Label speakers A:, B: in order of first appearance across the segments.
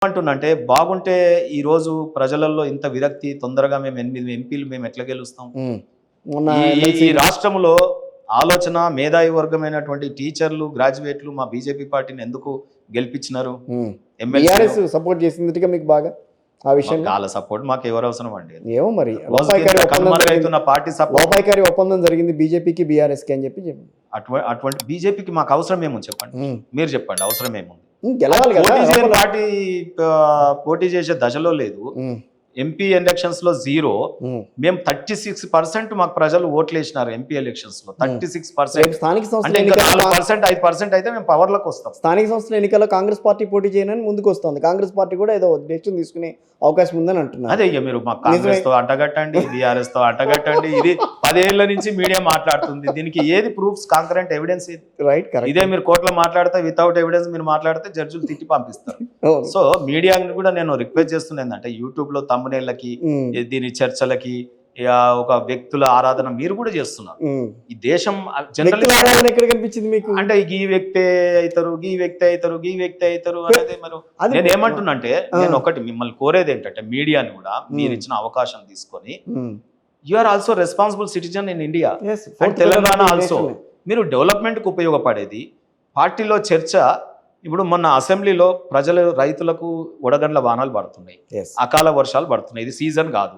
A: ఏమంటున్నంటే బాగుంటే ఈరోజు ప్రజలలో ఇంత విరక్తి తొందరగా మేము 8 ఎంపీలు మేము ఎట్లా గెలుస్తాం?
B: మొన్న
A: ఈ ఈ
B: ఎమ్మెల్సీ
A: రాష్ట్రంలో ఆలోచన మేధావి వర్గమైనటువంటి టీచర్లు, గ్రాడ్యుయేట్లు మా బీజేపీ పార్టీని ఎందుకు గెలిపించినారు? ఎమ్మెల్సీలో
B: బీఆర్ఎస్ సపోర్ట్ చేసిందిగా మీకు బాగా ఆ విషయంలో
A: వాళ్ళ సపోర్ట్ మాకు ఎవరు అవసరం అండి?
B: ఏమో మరి
A: రోజుకి ఇంత కనుమరుగైతున్న పార్టీ సపోర్ట్
B: లోపాయికారి ఒప్పందం జరిగింది బీజేపీకి బీఆర్ఎస్కి అని చెప్పి
A: అటువంటి బీజేపీకి మాకు అవసరం ఏముంది చెప్పండి? మీరు చెప్పండి అవసరం ఏముంది?
B: గెలవాలి కదా
A: పోటీ చేయని పార్టీ పోటీ చేసే దశలో లేదు. ఎంపీ ఎలక్షన్స్ లో 0. మేము 36% మాకు ప్రజలు ఓట్లు వేసినారు ఎంపీ ఎలక్షన్స్ లో. 36%.
B: స్థానిక
A: అంటే
B: సంస్థల
A: ఇంకా
B: ఎన్నికల్లో
A: 4%, 5% అయితే మేము పవర్ లోకి వస్తాం.
B: స్థానిక సంస్థల ఎన్నికల్లో కాంగ్రెస్ పార్టీ పోటీ చేయనని ముందుకు వస్తుంది. కాంగ్రెస్ పార్టీ కూడా ఏదో డెసిషన్ తీసుకునే అవకాశం ఉందని అంటున్నారు.
A: అదే ఇక మీరు మా కాంగ్రెస్ తో అంటగట్టండి, బీఆర్ఎస్ తో అంటగట్టండి. ఇది 10 ఏళ్ల నుంచి మీడియా మాట్లాడుతుంది. దీనికి ఏది ప్రూఫ్స్, కాంకరెంట్ ఎవిడెన్స్ ఏది?
B: రైట్,
A: ఇదే మీరు కోర్టులో మాట్లాడితే వితౌట్ ఎవిడెన్స్ మీరు మాట్లాడితే జడ్జిలు తిట్టి పంపిస్తారు. సో మీడియాని కూడా నేను రిక్వెస్ట్ చేస్తున్నా ఏంటంటే యూట్యూబ్ లో తమ్మునేళ్ళకి, దీని చర్చలకి, ఒక వ్యక్తుల ఆరాధన మీరు కూడా చేస్తున్నారు. ఈ దేశం జనరల్
B: ఎక్కడ కనిపించింది మీకు?
A: అంటే ఈ వ్యక్తే అవుతారు, ఈ వ్యక్తి అవుతారు, ఈ వ్యక్తి అవుతారు అనేది. మరి నేను ఏమంటున్నా అంటే నేను ఒకటి మిమ్మల్ని కోరేది ఏంటంటే మీడియాని కూడా మీరు ఇచ్చిన అవకాశం తీసుకొని you are also responsible citizen in India and Telangana also. మీరు డెవలప్మెంట్కి ఉపయోగపడేది పార్టీలో చర్చ. ఇప్పుడు మొన్న అసెంబ్లీలో ప్రజలు, రైతులకు వడగండ్ల వానాలు పడుతున్నాయి, అకాల వర్షాలు పడుతున్నాయి, ఇది సీజన్ కాదు.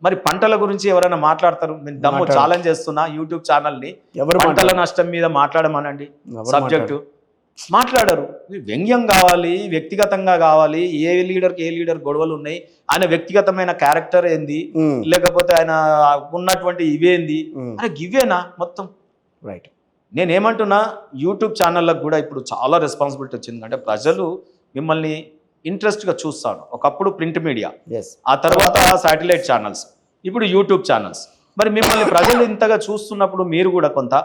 A: మరి పంటల గురించి ఎవరైనా మాట్లాడతారు? నేను దమ్ము ఛాలెంజ్ చేస్తున్నా యూట్యూబ్ ఛానల్ ని, పంటల నష్టం మీద మాట్లాడమనండి సబ్జెక్టు. మాట్లాడరు. వ్యంగ్యం కావాలి, వ్యక్తిగతంగా కావాలి. ఏ లీడర్ గొడవలు ఉన్నాయి, ఆయన వ్యక్తిగతమైన క్యారెక్టర్ ఏంది, లేకపోతే ఆయన ఉన్నటువంటి ఇవేంది అని గివేనా మొత్తం?
B: రైట్.
A: నేనేమంటున్నా యూట్యూబ్ ఛానళ్ళకు కూడా ఇప్పుడు చాలా రెస్పాన్సిబిలిటీ వచ్చింది. అంటే ప్రజలు మిమ్మల్ని ఇంట్రెస్ట్గా చూస్తాను. ఒకప్పుడు ప్రింట్ మీడియా, ఆ తర్వాత శాటిలైట్ ఛానల్స్, ఇప్పుడు యూట్యూబ్ ఛానల్స్. మరి మిమ్మల్ని ప్రజలు ఇంతగా చూస్తున్నప్పుడు మీరు కూడా కొంత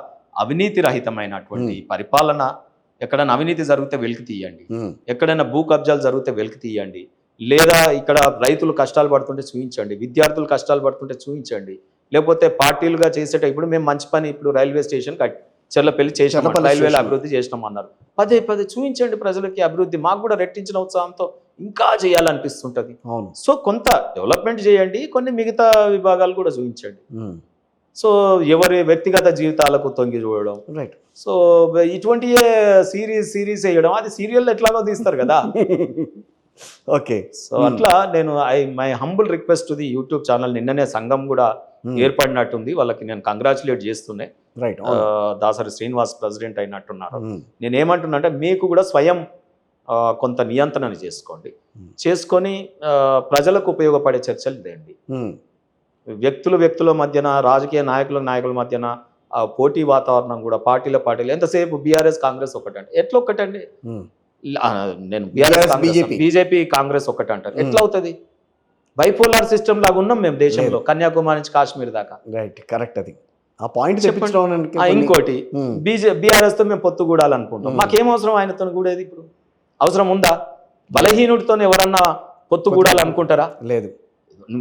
A: అవినీతి రహితమైనటువంటి పరిపాలన, ఎక్కడైనా అవినీతి జరిగితే వెలికి తీయండి, ఎక్కడైనా భూ కబ్జాలు జరిగితే వెలికి తీయండి, లేదా ఇక్కడ రైతులు కష్టాలు పడుతుంటే చూపించండి, విద్యార్థులు కష్టాలు పడుతుంటే చూపించండి. లేకపోతే పార్టీలుగా చేసేట ఇప్పుడు మేము మంచి పని, ఇప్పుడు రైల్వే స్టేషన్ చెర్లపల్లి చేసినాం, రైల్వేలు అభివృద్ధి చేసినాం అన్నారు. పదే చూపించండి ప్రజలకి అభివృద్ధి. మాకు కూడా రెట్టించిన ఉత్సాహంతో ఇంకా చేయాలనిపిస్తుంటది. సో కొంత డెవలప్మెంట్ చేయండి, కొన్ని మిగతా విభాగాలు కూడా చూపించండి. సో ఎవరి వ్యక్తిగత జీవితాలకు తొంగి చూడడం, సో ఇటువంటి సిరీస్ వేయడం, అది సీరియల్ ఎట్లాగో తీస్తారు కదా.
B: ఓకే.
A: సో అట్లా నేను my humble request to the YouTube channel. నిన్ననే సంఘం కూడా ఏర్పడినట్టుంది, వాళ్ళకి నేను కంగ్రాచులేట్ చేస్తున్నాయి. దాసరి శ్రీనివాస్ ప్రెసిడెంట్ అయినట్టున్నారు. నేనేమంటున్నా అంటే మీకు కూడా స్వయం కొంత నియంత్రణ చేసుకొని ప్రజలకు ఉపయోగపడే చర్చలు తేండి. వ్యక్తుల మధ్యన, రాజకీయ నాయకుల మధ్యన పోటీ వాతావరణం కూడా పార్టీలు ఎంతసేపు బీఆర్ఎస్ కాంగ్రెస్ ఒకటండి. ఎట్లా ఒకటండి? నేను బీజేపీ కాంగ్రెస్ ఒకటి అంటారు. ఎట్లా అవుతుంది? బైపోలార్ సిస్టమ్ లాగా ఉన్నాం మేము దేశంలో, కన్యాకుమారి నుంచి కాశ్మీర్ దాకా.
B: Right, correct. అది ఆ పాయింట్.
A: ఇంకోటి బీఆర్ఎస్ తో మేము పొత్తు కూడాలనుకుంటాం. మాకేం అవసరం ఆయనతో కూడేది? ఇప్పుడు అవసరం ఉందా? బలహీనుడితో ఎవరన్నా పొత్తు కూడాలనుకుంటారా?
B: లేదు.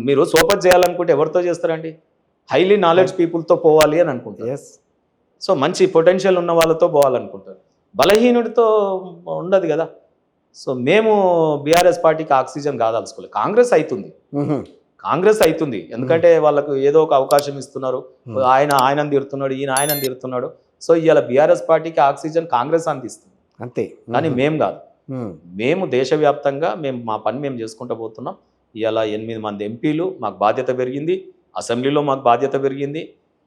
A: మీరు సోపత్ చేయాలనుకుంటే ఎవరితో చేస్తారండి? హైలీ నాలెడ్జ్ పీపుల్తో పోవాలి అని అనుకుంటారు. సో మంచి పొటెన్షియల్ ఉన్న వాళ్ళతో పోవాలనుకుంటారు. బలహీనుడితో ఉండదు కదా. సో మేము బీఆర్ఎస్ పార్టీకి ఆక్సిజన్ కాదాల్సుకోలేదు. కాంగ్రెస్ అవుతుంది, ఎందుకంటే వాళ్ళకు ఏదో ఒక అవకాశం ఇస్తున్నారు. ఆయనను తిడుతున్నాడు, ఆయనను తిడుతున్నాడు. సో ఇవాళ బీఆర్ఎస్ పార్టీకి ఆక్సిజన్ కాంగ్రెస్ అందిస్తుంది
B: అంతే,
A: కానీ మేము కాదు. మేము దేశవ్యాప్తంగా మా పని మేము చేసుకుంటూ పోతున్నాం. ఇవాళ 8 మంది ఎంపీలు, మాకు బాధ్యత పెరిగింది. అసెంబ్లీలో మాకు బాధ్యత పెరిగింది.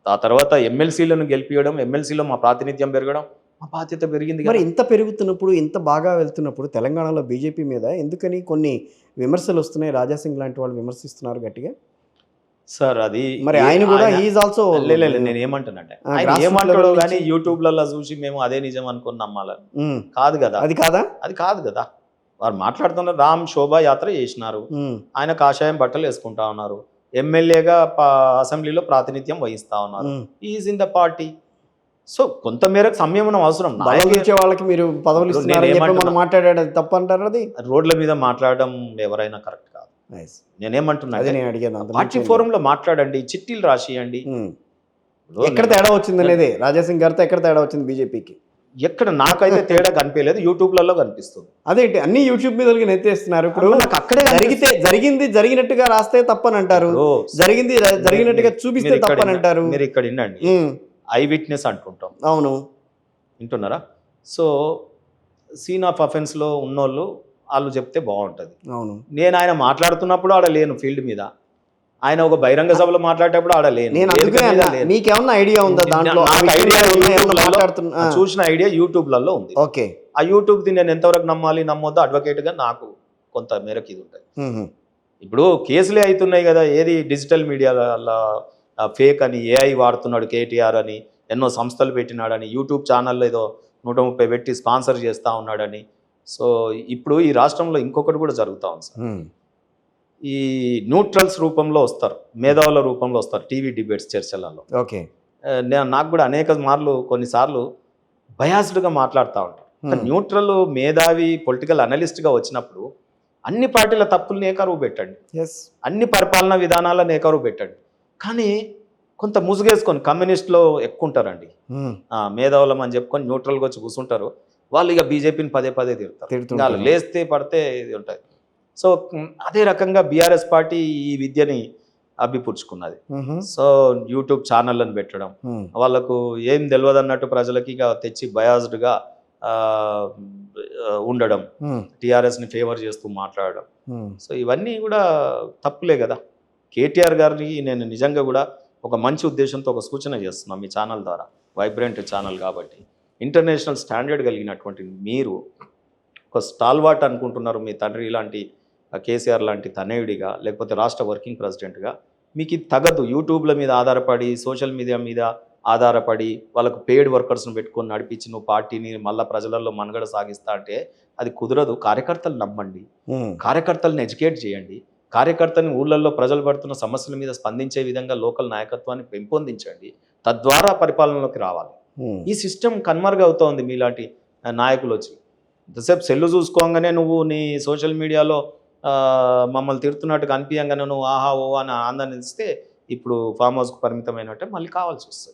A: ఆ తర్వాత ఎమ్మెల్సీలను గెలిపించడం, ఎమ్మెల్సీలో మా ప్రాతినిధ్యం పెరగడం, మా బాధ్యత పెరిగింది.
B: మరి ఇంత పెరుగుతున్నప్పుడు, ఇంత బాగా వెళ్తున్నప్పుడు తెలంగాణలో బీజేపీ మీద ఎందుకని కొన్ని విమర్శలు వస్తున్నాయి? రాజాసింగ్ లాంటి వాళ్ళు విమర్శిస్తున్నారు గట్టిగా.
A: సార్ అది
B: మరి ఆయన కూడా ఈజ్ ఆల్సో.
A: నేను ఏమంటానంటే ఆయన ఏమంటాడో కానీ యూట్యూబ్లలో చూసి మేము అదే నిజం అనుకుని నమ్మాలని కాదు కదా. అది కాదు కదా. వారు మాట్లాడుతున్నారు, రామ్ శోభాయాత్ర చేసినారు, ఆయన కాషాయం బట్టలు వేసుకుంటా ఉన్నారు, ఎమ్మెల్యేగా అసెంబ్లీలో ప్రాతినిధ్యం వహిస్తా ఉన్నారు, is in the party. So కొంతమేరకు సంయమనం అవసరం.
B: వాళ్ళకి మీరు పదవులు మాట్లాడాడు, అది తప్పు అంటారు. అది
A: రోడ్ల మీద మాట్లాడడం ఎవరైనా కరెక్ట్ కాదు. నేనేమంటున్నా, పార్టీ ఫోరంలో మాట్లాడండి, చిట్టీలు రాసియండి.
B: ఎక్కడ తేడా వచ్చింది అనేది రాజాసింగ్ గారితో ఎక్కడ తేడా వచ్చింది బీజేపీకి?
A: ఎక్కడ నాకైతే తేడా కనిపించలేదు, యూట్యూబ్లలో కనిపిస్తుంది.
B: అదేంటి అన్ని యూట్యూబ్ మీద నెత్తేస్తున్నారు. ఇప్పుడు
A: నాకు అక్కడే
B: జరిగింది జరిగినట్టుగా రాస్తే తప్పని అంటారు, జరిగినట్టుగా చూపిస్తే తప్పని అంటారు.
A: మీరు ఇక్కడ వినండి, ఐ విట్నెస్ అంటుంటాం.
B: అవును,
A: వింటున్నారా? సో సీన్ ఆఫ్ అఫెన్స్లో ఉన్నోళ్ళు వాళ్ళు చెప్తే బాగుంటుంది.
B: అవును,
A: నేను ఆయన మాట్లాడుతున్నప్పుడు ఆడ లేను ఫీల్డ్ మీద, ఆయన ఒక బహిరంగ సభలో మాట్లాడేటప్పుడు ఆడ లేను.
B: మీకేమన్నా ఐడియా ఉందా దాంట్లో?
A: చూసిన ఐడియా యూట్యూబ్లలో ఉంది.
B: ఓకే,
A: ఆ యూట్యూబ్ది నేను ఎంతవరకు నమ్మాలి నమ్మొద్దు అడ్వకేట్గా నాకు కొంత మేరకు ఇది ఉంటుంది. ఇప్పుడు కేసులే అవుతున్నాయి కదా, ఏది డిజిటల్ మీడియాలో ఫేక్ అని, ఏఐ వాడుతున్నాడు కేటీఆర్ అని, ఎన్నో సంస్థలు పెట్టినాడని, యూట్యూబ్ ఛానల్లో ఏదో 130 పెట్టి స్పాన్సర్ చేస్తూ ఉన్నాడని. సో ఇప్పుడు ఈ రాష్ట్రంలో ఇంకొకటి కూడా జరుగుతూ ఉంది సార్. ఈ న్యూట్రల్స్ రూపంలో వస్తారు, మేధావుల రూపంలో వస్తారు టీవీ డిబేట్స్ చర్చలలో.
B: ఓకే,
A: నాకు కూడా అనేక మార్లు కొన్నిసార్లు బయాస్డ్గా మాట్లాడుతూ ఉంటారు. న్యూట్రల్ మేధావి పొలిటికల్ అనలిస్ట్గా వచ్చినప్పుడు అన్ని పార్టీల తప్పుల్ని ఏకరువు పెట్టండి, అన్ని పరిపాలనా విధానాలను ఏకరువు పెట్టండి. కానీ కొంత ముసుగేసుకొని కమ్యూనిస్టులో ఎక్కువ ఉంటారండి, మేధావులం అని చెప్పుకొని న్యూట్రల్గా వచ్చి కూర్చుంటారు. వాళ్ళు ఇక బీజేపీని పదే పదే తిడతారు, వాళ్ళు లేస్తే పడితే ఇది ఉంటుంది. సో అదే రకంగా బీఆర్ఎస్ పార్టీ ఈ విద్యని అబ్బిపుచ్చుకున్నది. సో యూట్యూబ్ ఛానళ్ళను పెట్టడం, వాళ్ళకు ఏం తెలియదు అన్నట్టు ప్రజలకి ఇక తెచ్చి బయాస్డ్గా ఉండడం, టీఆర్ఎస్ని ఫేవర్ చేస్తూ మాట్లాడడం. సో ఇవన్నీ కూడా తప్పులే కదా. కేటీఆర్ గారిని నేను నిజంగా కూడా ఒక మంచి ఉద్దేశంతో ఒక సూచన చేస్తున్నాం మీ ఛానల్ ద్వారా, వైబ్రెంట్ ఛానల్ కాబట్టి. ఇంటర్నేషనల్ స్టాండర్డ్ కలిగినటువంటి మీరు ఒక స్టాల్వాట్ అనుకుంటున్నారు, మీ తండ్రి లాంటి కేసీఆర్ లాంటి తనయుడిగా, లేకపోతే రాష్ట్ర వర్కింగ్ ప్రెసిడెంట్గా మీకు ఇది తగదు. యూట్యూబ్ల మీద ఆధారపడి, సోషల్ మీడియా మీద ఆధారపడి, వాళ్ళకు పెయిడ్ వర్కర్స్ను పెట్టుకొని నడిపించి నువ్వు పార్టీని మళ్ళీ ప్రజలలో మనుగడ సాగిస్తా అంటే అది కుదరదు. కార్యకర్తలు నమ్మండి, కార్యకర్తలను ఎడ్యుకేట్ చేయండి, కార్యకర్తని ఊళ్ళల్లో ప్రజలు పడుతున్న సమస్యల మీద స్పందించే విధంగా లోకల్ నాయకత్వాన్ని పెంపొందించండి, తద్వారా పరిపాలనలోకి రావాలి. ఈ సిస్టమ్ కన్మరుగవుతోంది మీలాంటి నాయకులు వచ్చి. ఇంతసేపు సెల్లు చూసుకోగానే నువ్వు నీ సోషల్ మీడియాలో మమ్మల్ని తిడుతున్నట్టుగా అనిపించగానే నువ్వు ఆహా ఓ అని ఆనందిస్తే ఇప్పుడు ఫామ్ హౌస్కు పరిమితమైనట్టే మళ్ళీ కావాల్సి వస్తుంది.